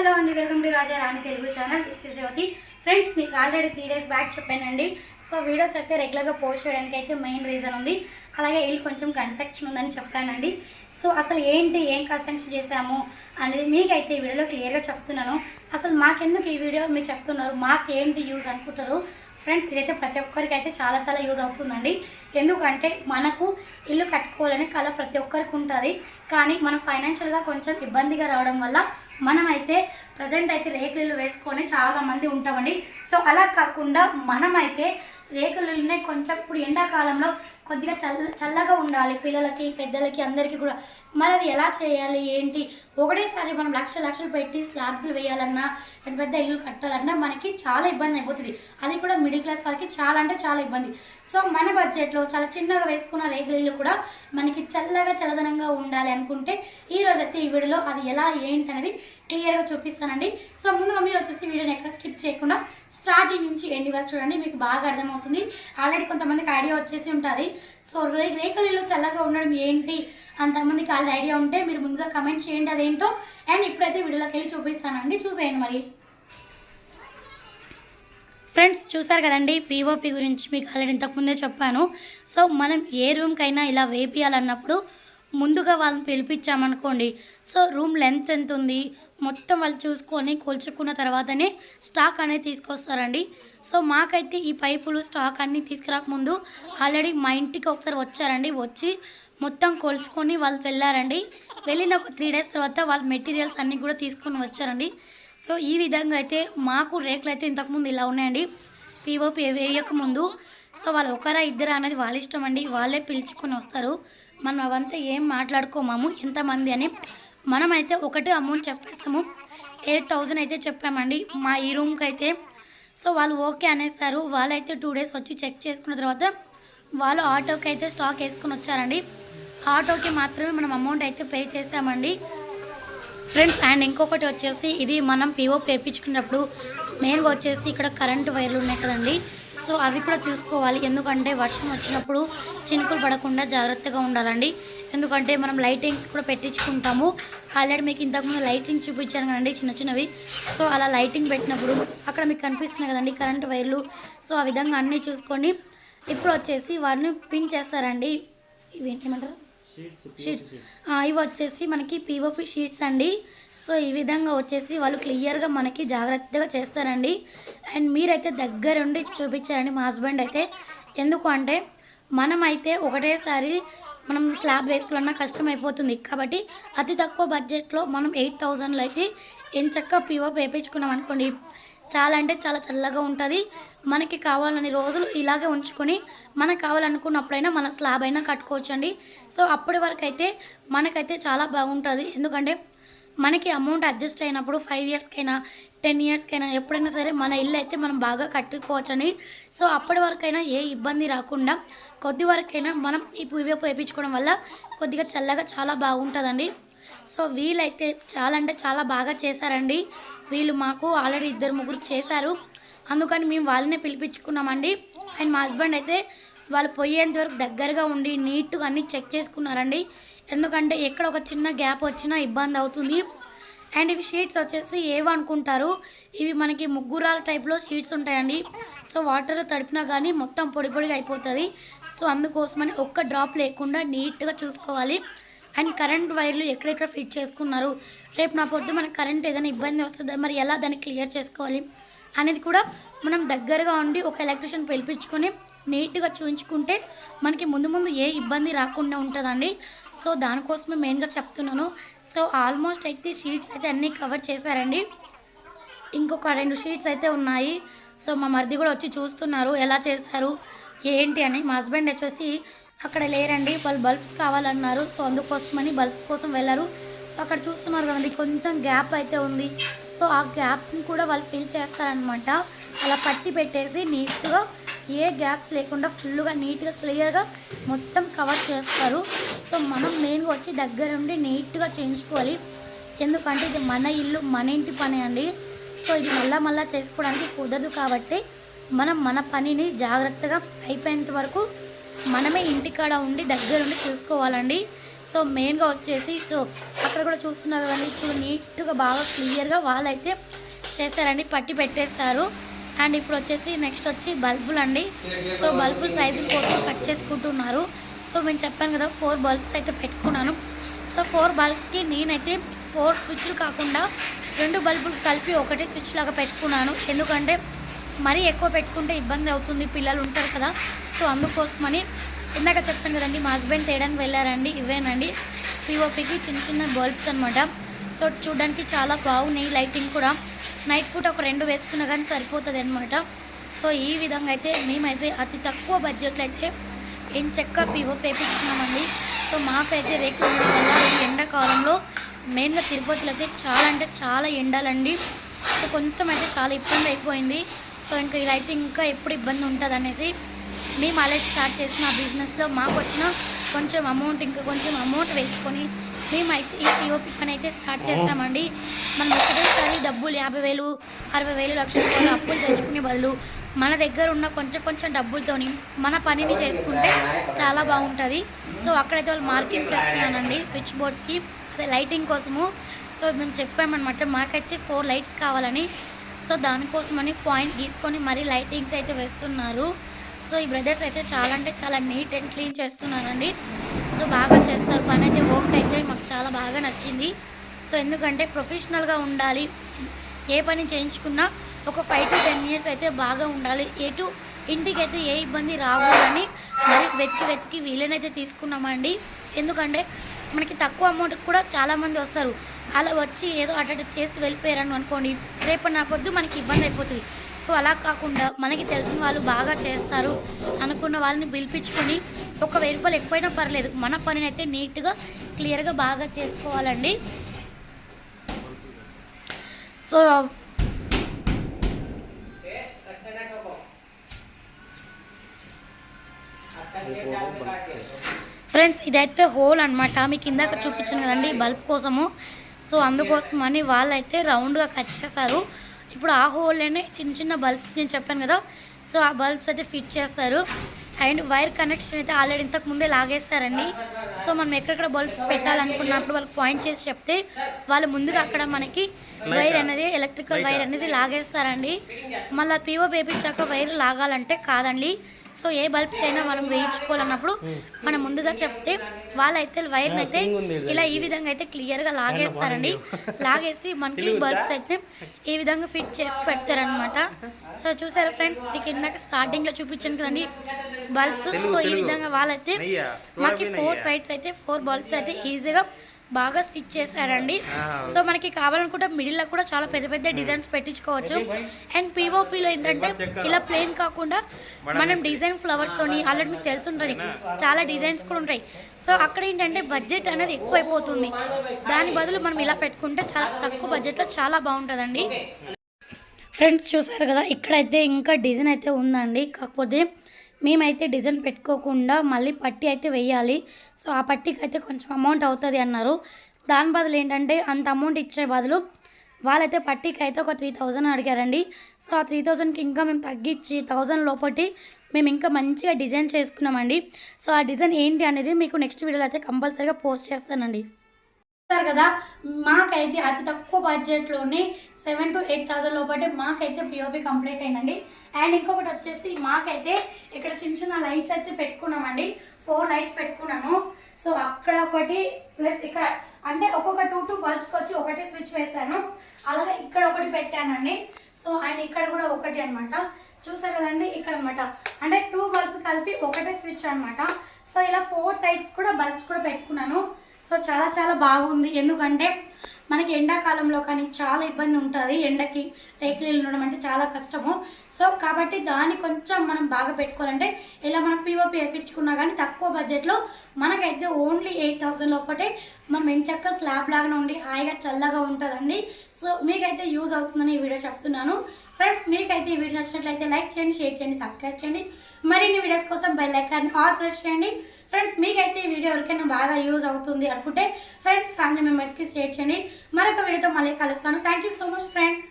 Hello అండి, welcome to Raja Rani Telugu channel. This is Jyothi. Friends, మీకు already 3 days back చెప్పానండి. So videos అయితే రెగ్యులర్గా పోస్ట్ చేయడానికి అయితే మెయిన్ రీజన్ ఉంది. అలాగే ఇల్లు కొంచెం కన్స్ట్రక్షన్ ఉందని చెప్పానండి. సో అసలు ఏంటి, ఏం కన్స్ట్రక్షన్ చేశాము అనేది మీకైతే ఈ వీడియోలో క్లియర్గా చెప్తున్నాను. అసలు మాకెందుకు ఈ వీడియో మీరు చెప్తున్నారు, మాకేంటి యూజ్ అనుకుంటారు. ఫ్రెండ్స్, ఇదైతే ప్రతి ఒక్కరికి అయితే చాలా యూజ్ అవుతుందండి. ఎందుకంటే మనకు ఇల్లు కట్టుకోవాలని కళ ప్రతి ఒక్కరికి ఉంటుంది. కానీ మనం ఫైనాన్షియల్గా కొంచెం ఇబ్బందిగా రావడం వల్ల మనమైతే ప్రజెంట్ అయితే రేకులు ఇల్లు వేసుకొని చాలామంది ఉంటామండి. సో అలా కాకుండా మనమైతే రేకులు ఇల్లునే కొంచెం ఇప్పుడు ఎండాకాలంలో కొద్దిగా చల్లగా ఉండాలి పిల్లలకి, పెద్దలకి, అందరికీ కూడా. మరి అది ఎలా చేయాలి, ఏంటి, ఒకటేసారి మనం లక్షలు పెట్టి స్లాబ్స్లు వేయాలన్నా, పెద్ద ఇల్లు కట్టాలన్నా మనకి చాలా ఇబ్బంది అయిపోతుంది. అది కూడా మిడిల్ క్లాస్ వాళ్ళకి చాలా అంటే చాలా ఇబ్బంది. సో మన బడ్జెట్లో చాలా చిన్నగా వేసుకున్న రేకుల ఇల్లు కూడా మనకి చల్లదనంగా ఉండాలి అనుకుంటే ఈరోజైతే ఈ వీడియోలో అది ఎలా ఏంటి అనేది క్లియర్గా చూపిస్తానండి. సో ముందుగా మీరు వచ్చేసి వీడియోని ఎక్కడ స్కిప్ చేయకుండా స్టార్టింగ్ నుంచి ఎండ్ వరకు చూడండి, మీకు బాగా అర్థమవుతుంది. ఆల్రెడీ కొంతమందికి ఐడియా వచ్చేసి ఉంటుంది. సో రేకుల ఇల్లు చల్లగా ఉండడం ఏంటి అంతమందికి ఆల్రెడీ ఐడియా ఉంటే మీరు ముందుగా కమెంట్ చేయండి అదేంటో. అండ్ ఇప్పుడైతే వీడియోలోకి వెళ్ళి చూపిస్తానండి, చూసేయండి. మరి ఫ్రెండ్స్, చూసారు కదండి, పీఓపీ గురించి మీకు ఆల్రెడీ ఇంతకుముందే చెప్పాను. సో మనం ఏ రూమ్కైనా ఇలా వేపియాలన్నప్పుడు ముందుగా వాళ్ళని పిలిపించామనుకోండి, సో రూమ్ లెంత్ ఎంత ఉంది మొత్తం వాళ్ళు చూసుకొని కొలుచుకున్న తర్వాతనే స్టాక్ అనేది తీసుకొస్తారండి. సో మాకైతే ఈ పైపులు స్టాక్ అన్నీ తీసుకురాకముందు ఆల్రెడీ మా ఇంటికి ఒకసారి వచ్చారండి. వచ్చి మొత్తం కొలుచుకొని వాళ్ళు వెళ్ళారండి. వెళ్ళిన ఒక 3 days తర్వాత వాళ్ళ మెటీరియల్స్ అన్నీ కూడా తీసుకొని వచ్చారండి. సో ఈ విధంగా అయితే మాకు రేకులు అయితే ఇంతకుముందు ఇలా ఉన్నాయండి, పీఓపీ వేయకముందు. సో వాళ్ళు ఒకరా ఇద్దరా అనేది వాళ్ళ ఇష్టం అండి, వాళ్ళే పిలుచుకొని వస్తారు. మనం అవంతా ఏం మాట్లాడుకోమాము ఎంతమంది అని. మనమైతే ఒకటే అమౌంట్ చెప్పేసాము, 8,000 అయితే చెప్పామండి మా ఈ రూమ్కి అయితే. సో వాళ్ళు ఓకే అనేసారు. వాళ్ళైతే 2 days వచ్చి చెక్ చేసుకున్న తర్వాత వాళ్ళు ఆటోకి అయితే స్టాక్ వేసుకొని వచ్చారండి. ఆటోకి మాత్రమే మనం అమౌంట్ అయితే పే చేసామండి ఫ్రెండ్స్. అండ్ ఇంకొకటి వచ్చేసి, ఇది మనం పీఓపీ వేయించుకున్నప్పుడు మెయిన్గా వచ్చేసి ఇక్కడ కరెంటు వైర్లు ఉన్నాయి కదండి. సో అవి కూడా చూసుకోవాలి, ఎందుకంటే వర్షం వచ్చినప్పుడు చినుకులు పడకుండా జాగ్రత్తగా ఉండాలండి. ఎందుకంటే మనం లైటింగ్స్ కూడా పెట్టించుకుంటాము. ఆల్రెడీ మీకు ఇంతకుముందు లైటింగ్ చూపించాను కదండి, చిన్నవి. సో అలా లైటింగ్ పెట్టినప్పుడు అక్కడ మీకు కనిపిస్తున్నాయి కదండి కరెంటు వైర్లు. సో ఆ విధంగా అన్నీ చూసుకొని ఇప్పుడు వచ్చేసి వారిని పిన్ చేస్తారండి. ఇవి ఏమంటారు, షీట్స్. ఇవి వచ్చేసి మనకి పీఓపీ షీట్స్ అండి. సో ఈ విధంగా వచ్చేసి వాళ్ళు క్లియర్గా మనకి జాగ్రత్తగా చేస్తారండి. అండ్ మీరైతే దగ్గరుండి చూపించారండి మా హస్బెండ్ అయితే. ఎందుకు అంటే మనమైతే ఒకటేసారి మనం స్లాబ్ వేసుకోవాలన్నా కష్టం అయిపోతుంది. కాబట్టి అతి తక్కువ బడ్జెట్లో మనం 8,000లో అయితే ఎంచక్క పీఓపీ వేయించుకున్నాం అనుకోండి, చాలా అంటే చాలా చల్లగా ఉంటుంది. మనకి కావాలని రోజులు ఇలాగే ఉంచుకొని మనకు కావాలనుకున్నప్పుడైనా మన స్లాబ్ అయినా కట్టుకోవచ్చండి. సో అప్పటి వరకు అయితే మనకైతే చాలా బాగుంటుంది. ఎందుకంటే మనకి అమౌంట్ అడ్జస్ట్ అయినప్పుడు 5 yearsకైనా 10 yearsకైనా ఎప్పుడైనా సరే మన ఇల్లు అయితే మనం బాగా కట్టుకోవచ్చండి. సో అప్పటి వరకైనా ఏ ఇబ్బంది రాకుండా కొద్ది వరకైనా మనం ఈ పీఓపీ వేయించుకోవడం వల్ల కొద్దిగా చల్లగా చాలా బాగుంటుందండి. సో వీళ్ళైతే చాలా అంటే చాలా బాగా చేశారండి. వీళ్ళు మాకు ఆల్రెడీ 2-3 చేశారు, అందుకని మేము వాళ్ళనే పిలిపించుకున్నామండి. అండ్ మా హస్బెండ్ అయితే వాళ్ళు పోయేంత వరకు దగ్గరగా ఉండి నీట్గా అన్నీ చెక్ చేసుకున్నారండి. ఎందుకంటే ఎక్కడ ఒక చిన్న గ్యాప్ వచ్చినా ఇబ్బంది అవుతుంది. అండ్ ఇవి షీట్స్ వచ్చేసి ఏవనుకుంటారు, ఇవి మనకి ముగ్గురాల టైప్లో షీట్స్ ఉంటాయండి. సో వాటర్లో తడిపినా కానీ మొత్తం పొడిగా అయిపోతుంది. సో అందుకోసమని ఒక్క డ్రాప్ లేకుండా నీట్గా చూసుకోవాలి. అండ్ కరెంట్ వైర్లు ఎక్కడెక్కడ ఫిట్ చేసుకున్నారు, రేపు నా పొద్దు మనకు కరెంట్ ఏదైనా ఇబ్బంది వస్తుందా, మరి ఎలా దాన్ని క్లియర్ చేసుకోవాలి అనేది కూడా మనం దగ్గరగా ఉండి ఒక ఎలక్ట్రీషియన్ పిలిపించుకొని నీట్గా చూపించుకుంటే మనకి ముందు ఏ ఇబ్బంది రాకుండా ఉంటుందండి. సో దానికోసమే మెయిన్గా చెప్తున్నాను. సో ఆల్మోస్ట్ అయితే షీట్స్ అయితే అన్నీ కవర్ చేశారండి. ఇంకొక 2 షీట్స్ అయితే ఉన్నాయి. సో మా మరిది కూడా వచ్చి చూస్తున్నారు ఎలా చేశారు ఏంటి అని. మా హస్బెండ్ వచ్చేసి అక్కడ లేరండి, వాళ్ళు బల్బ్స్ కావాలన్నారు. సో అందుకోసమని బల్బ్స్ కోసం వెళ్ళారు. సో అక్కడ చూస్తున్నారు కదండి కొంచెం గ్యాప్ అయితే ఉంది. సో ఆ గ్యాప్స్ని కూడా వాళ్ళు ఫిల్ చేస్తారనమాట. అలా పట్టి పెట్టేసి నీట్గా ఏ గ్యాప్స్ లేకుండా ఫుల్గా నీట్గా క్లియర్గా మొత్తం కవర్ చేస్తారు. సో మనం మెయిన్గా వచ్చి దగ్గరుండి నీట్గా చేయించుకోవాలి. ఎందుకంటే ఇది మన ఇల్లు, మన ఇంటి పని అండి. సో ఇది మళ్ళా చేసుకోవడానికి కుదరదు. కాబట్టి మనం మన పనిని జాగ్రత్తగా అయిపోయేంత వరకు మనమే ఇంటికాడ ఉండి దగ్గరుండి చూసుకోవాలండి. సో మెయిన్గా వచ్చేసి సో అక్కడ కూడా చూస్తున్నారు కదండి, ఇప్పుడు నీట్గా బాగా క్లియర్గా వాళ్ళైతే చేశారండి, పట్టి పెట్టేస్తారు. అండ్ ఇప్పుడు వచ్చేసి నెక్స్ట్ వచ్చి బల్బులు అండి. సో బల్బుల సైజు కోసం కట్ చేసుకుంటున్నారు. సో నేను చెప్పాను కదా 4 బల్బ్స్ అయితే పెట్టుకున్నాను. సో 4 బల్బ్స్కి నేనైతే 4 స్విచ్లు కాకుండా 2 బల్బులు కలిపి ఒకటే స్విచ్ లాగా పెట్టుకున్నాను. ఎందుకంటే మరీ ఎక్కువ పెట్టుకుంటే ఇబ్బంది అవుతుంది, పిల్లలు ఉంటారు కదా. సో అందుకోసమని ఇందాక చెప్పాను కదండి, మా హస్బెండ్ తేయడానికి వెళ్ళారండి. ఇవేనండి పిఓపికి చిన్న చిన్న బల్బ్స్ అనమాట. సో చూడడానికి చాలా బాగున్నాయి. లైటింగ్ కూడా నైట్ పూట ఒక 2 వేసుకున్నా కానీ సరిపోతుంది అనమాట. సో ఈ విధంగా అయితే మేమైతే అతి తక్కువ బడ్జెట్లో అయితే ఏం చెక్క పిఓపి వేయించుకున్నామండి. సో మాకైతే రేట్లు ఉండడం వల్ల ఈ ఎండాకాలంలో మెయిన్గా తిరుపతిలో అయితే చాలా అంటే చాలా ఎండాలండి. సో కొంచెం అయితే చాలా ఇబ్బంది అయిపోయింది. సో ఇంకా ఇలా అయితే ఇంకా ఎప్పుడు ఇబ్బంది ఉంటుంది అనేసి మేము అలా స్టార్ట్ చేసిన బిజినెస్లో మాకు వచ్చిన కొంచెం అమౌంట్ ఇంకా కొంచెం అమౌంట్ వేసుకొని మేమైతే ఈ పిఓపి పని అయితే స్టార్ట్ చేసామండి. మనం ఒకటేసారి డబ్బులు 50,000, 60,000, ₹1,00,000 అప్పులు తెచ్చుకునే బదులు మన దగ్గర ఉన్న కొంచెం డబ్బులతోని మన పనిని చేసుకుంటే చాలా బాగుంటుంది. సో అక్కడైతే వాళ్ళు మార్కింగ్ చేస్తున్నానండి స్విచ్ బోర్డ్స్కి, అదే లైటింగ్ కోసము. సో మేము చెప్పామన్నమాట మాకైతే 4 లైట్స్ కావాలని. సో దానికోసమని పాయింట్ గీసుకొని మరీ లైటింగ్స్ అయితే వేస్తున్నారు. సో ఈ బ్రదర్స్ అయితే చాలా అంటే చాలా నీట్ అండ్ క్లీన్ చేస్తున్నారండి. సో బాగా చేస్తారు పని అయితే. వర్క్ అయితే మాకు చాలా బాగా నచ్చింది. సో ఎందుకంటే ప్రొఫెషనల్గా ఉండాలి, ఏ పని చేయించుకున్నా ఒక 5 to 10 years అయితే బాగా ఉండాలి. ఇంటికైతే ఏ ఇబ్బంది రాకూడదని మరి వెతికి వీళ్ళనైతే తీసుకున్నామండి. ఎందుకంటే మనకి తక్కువ అమౌంట్ కూడా చాలామంది వస్తారు, అలా వచ్చి ఏదో అటు చేసి వెళ్ళిపోయారని అనుకోండి, రేపు నా పొద్దు మనకి ఇబ్బంది అయిపోతుంది. సో అలా కాకుండా మనకి తెలిసిన వాళ్ళు బాగా చేస్తారు అనుకున్న వాళ్ళని పిలిపించుకొని ఒక ₹1000 ఎక్కువైనా పర్లేదు, మన పనిని అయితే నీట్గా క్లియర్గా బాగా చేసుకోవాలండి. సో ఫ్రెండ్స్ ఇదైతే హోల్ అనమాట, మీకు ఇందాక చూపించాను కదండి బల్బ్ కోసము. సో అందుకోసమని వాళ్ళైతే రౌండ్గా కట్ చేశారు. ఇప్పుడు ఆ హోల్లోనే చిన్న బల్బ్స్ నేను చెప్పాను కదా, సో ఆ బల్బ్స్ అయితే ఫిట్ చేస్తారు. అండ్ వైర్ కనెక్షన్ అయితే ఆల్రెడీ ఇంతకు ముందే లాగేస్తారండి. సో మనం ఎక్కడెక్కడ బల్బ్స్ పెట్టాలనుకున్నప్పుడు వాళ్ళకి పాయింట్ చేసి చెప్తే వాళ్ళు ముందుగా అక్కడ మనకి వైర్ అనేది ఎలక్ట్రికల్ వైర్ అనేది లాగేస్తారండి. మళ్ళీ పిఓపి వేయించాక వైర్ లాగాలంటే కాదండి. సో ఏ బల్బ్స్ అయినా మనం వేయించుకోవాలన్నప్పుడు మనం ముందుగా చెప్తే వాళ్ళైతే వైర్ని అయితే ఇలా ఈ విధంగా అయితే క్లియర్గా లాగేస్తారండి. లాగేసి మనకి బల్బ్స్ అయితే ఈ విధంగా ఫిట్ చేసి పెడతారనమాట. సో చూసారా ఫ్రెండ్స్, మీకు ఇందాక స్టార్టింగ్లో చూపించాను కదండి బల్బ్స్. సో ఈ విధంగా వాళ్ళైతే మాకు 4 సైడ్స్ అయితే 4 బల్బ్స్ అయితే ఈజీగా బాగా స్టిచ్ చేశారండి. సో మనకి కావాలనుకుంటే మిడిల్లో కూడా చాలా పెద్ద డిజైన్స్ పెట్టించుకోవచ్చు. అండ్ పిఓపిలో ఏంటంటే ఇలా ప్లెయిన్ కాకుండా మనం డిజైన్ ఫ్లవర్స్తోని ఆల్రెడీ మీకు తెలిసి ఉంటుంది, చాలా డిజైన్స్ కూడా ఉంటాయి. సో అక్కడ ఏంటంటే బడ్జెట్ అనేది ఎక్కువ అయిపోతుంది. దాని బదులు మనం ఇలా పెట్టుకుంటే చాలా తక్కువ బడ్జెట్లో చాలా బాగుంటుందండి. ఫ్రెండ్స్ చూసారు కదా, ఇక్కడైతే ఇంకా డిజైన్ అయితే ఉందండి. కాకపోతే మేమైతే డిజైన్ పెట్టుకోకుండా మళ్ళీ పట్టీ అయితే వేయాలి. సో ఆ పట్టీకి అయితే కొంచెం అమౌంట్ అవుతుంది అన్నారు. దాని బదులు ఏంటంటే అంత అమౌంట్ ఇచ్చే బదులు వాళ్ళైతే పట్టీకి అయితే ఒక 3,000 అడిగారండి. సో ఆ 3,000కి ఇంకా మేము తగ్గించి 1,000 లోపటి మేము ఇంకా మంచిగా డిజైన్ చేసుకున్నామండి. సో ఆ డిజైన్ ఏంటి అనేది మీకు నెక్స్ట్ వీడియోలో అయితే కంపల్సరీగా పోస్ట్ చేస్తానండి. కదా మాకైతే అతి తక్కువ బడ్జెట్లోనే 7,000 to 8,000 లోపటే మాకైతే పిఓపి కంప్లీట్ అయిందండి. అండ్ ఇంకొకటి వచ్చేసి మాకైతే ఇక్కడ చిన్న లైట్స్ అయితే పెట్టుకున్నామండి. 4 లైట్స్ పెట్టుకున్నాను. సో అక్కడ ఒకటి ప్లస్ ఇక్కడ అంటే ఒక్కొక్క 2 బల్బ్స్కి వచ్చి ఒకటి స్విచ్ వేసాను. అలాగే ఇక్కడ ఒకటి పెట్టానండి. సో అండ్ ఇక్కడ కూడా ఒకటి అనమాట. చూసారు కదండి ఇక్కడ అనమాట, అంటే 2 బల్బ్ కలిపి ఒకటే స్విచ్ అనమాట. సో ఇలా 4 సైడ్స్ కూడా బల్బ్స్ కూడా పెట్టుకున్నాను. సో చాలా బాగుంది. ఎందుకంటే మనకి ఎండాకాలంలో కానీ చాలా ఇబ్బంది ఉంటుంది, ఎండకి రేకులు ఉండడం అంటే చాలా కష్టము. సో కాబట్టి దాన్ని కొంచెం మనం బాగా పెట్టుకోవాలంటే ఇలా మనం పిఓపి వేయించుకున్నా కానీ తక్కువ బడ్జెట్లో మనకైతే ఓన్లీ 8,000 లోపటే మనం ఎంచక్క స్లాబ్ లాగానే ఉండి హాయిగా చల్లగా ఉంటుందండి. సో మీకైతే యూజ్ అవుతుందని ఈ వీడియో చెప్తున్నాను. ఫ్రెండ్స్ మీకైతే ఈ వీడియో నచ్చినట్లయితే లైక్ చేయండి, షేర్ చేయండి, సబ్స్క్రైబ్ చేయండి. మరిన్ని వీడియోస్ కోసం బెల్ ఐకాన్ని ఆల్ ప్రెస్ చేయండి. ఫ్రెండ్స్ మీకైతే ఈ వీడియో ఎవరికైనా బాగా యూజ్ అవుతుంది అనుకుంటే ఫ్రెండ్స్ ఫ్యామిలీ మెంబర్స్కి షేర్ చేయండి. మరొక వీడియోతో మళ్ళీ కలుస్తాను. Thank you so much friends.